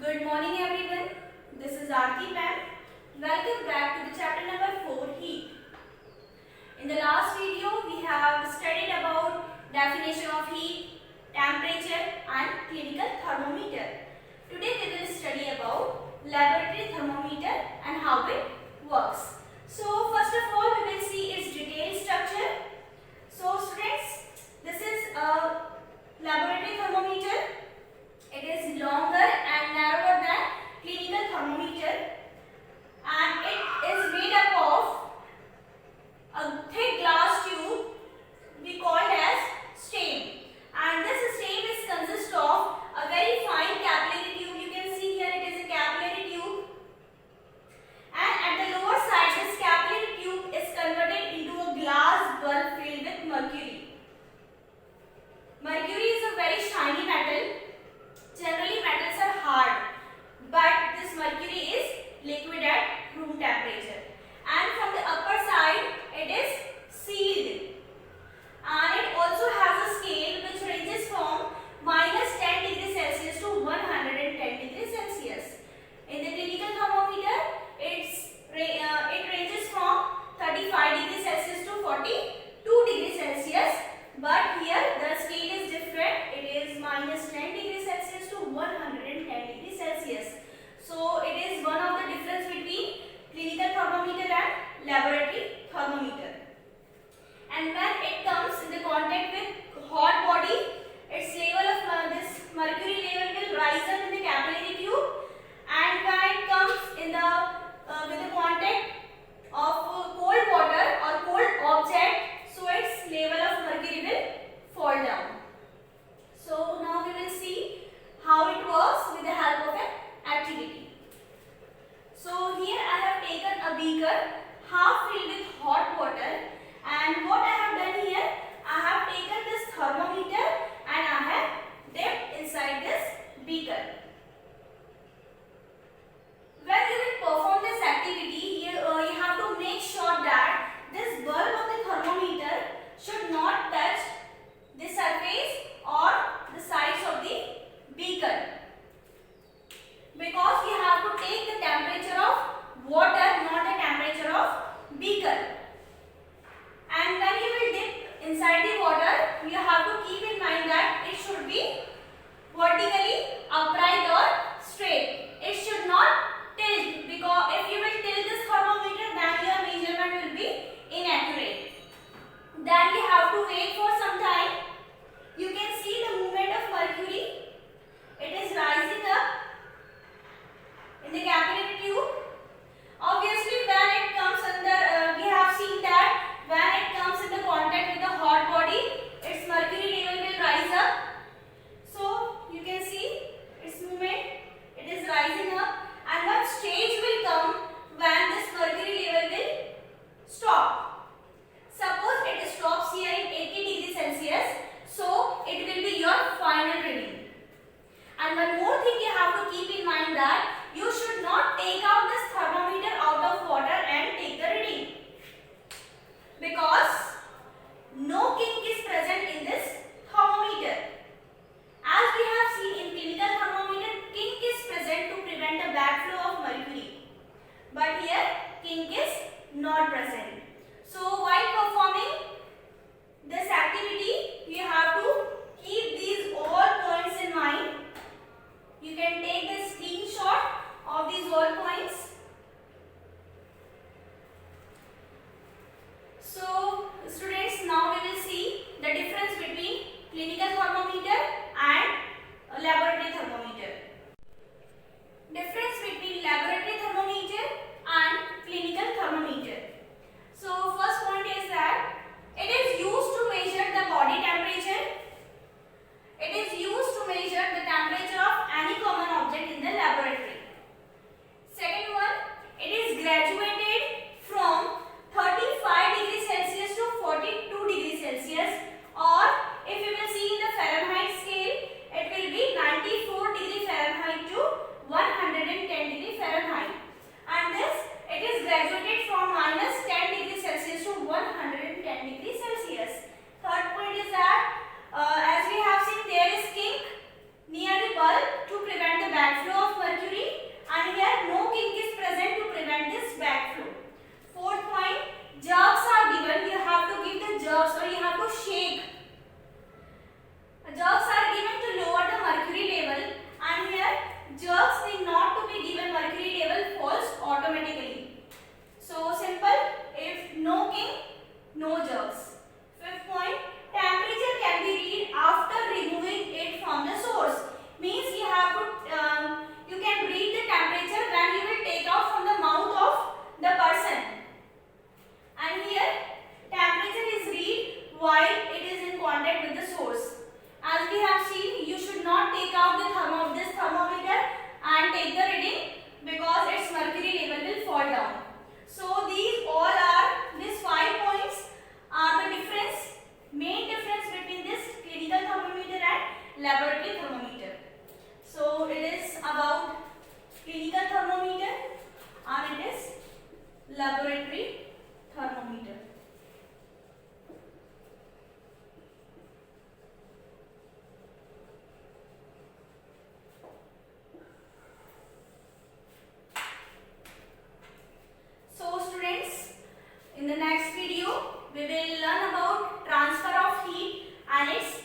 Good morning everyone. This is Aarti ma'am. Welcome back to the chapter number 4, heat. In the last video we have studied about definition of heat, temperature and clinical thermometer. Today we will study about laboratory thermometer and how it works. So first of all we will see its detailed structure. So students, this is a laboratory thermometer. It is longer and narrower than clinical thermometer, and it is made up of a thick glass tube we called as stem, and this stem is consist of a very fine capillary tube. You can see here it is a capillary tube, and at the lower side this capillary tube is converted into a glass bulb filled with mercury. Mercury is a very shiny metal. Generally metals are hard, but this mercury is liquid at room temperature, and from the upper side it is sealed, and it also has a scale which ranges from -10 degrees Celsius to 110 degrees Celsius. In the clinical thermometer it ranges from 35 degrees Celsius to 42 degrees Celsius, but here the scale is different. It is -10 degrees Celsius to 110 degrees Celsius. So it is one of the difference between clinical thermometer and laboratory thermometer. And when it comes in the contact with hot body, its level of this mercury level will rise up in the capillary tube, and when it comes in the with the contact of cold water or cold object, so its level of mercury will fall down. So now we will see how it works with the help of an activity. So here I have taken a beaker half filled with hot water, and what I have done here, I have taken this thermometer and I have dipped inside this beaker. When you will perform this activity, you have to make sure that this bulb of the thermometer should not touch the surface or the sides of the beaker, because we have to take the temperature of water, not the temperature of beaker. And when you will dip inside the water, you have to keep in mind that it should be vertically upright or straight. It should not tilt, because if you will tilt this thermometer, then your measurement will be inaccurate. Then we have to wait for some time. You can see the movement of mercury. It is rising up in the capillary tube. Obviously, when it comes under, we have seen that when it comes in the contact with the hot body, its mercury level will rise up. So you can see its movement. It is rising up, and one stage will come when this mercury level will stop. Suppose it stops here in 80 degrees Celsius, so it will be your final reading. And one more thing you have to keep in mind, that you should not take out this thermometer out of water and take the reading, because no kink is present in this thermometer. As we have seen in clinical thermometer, kink is present to prevent a backflow of mercury, but here kink is not present. So while performing this activity, you have to keep these all points in mind. You can take the screenshot of these all points. So laboratory thermometer. So it is about clinical thermometer and it is laboratory thermometer. So students, in the next video we will learn about transfer of heat and its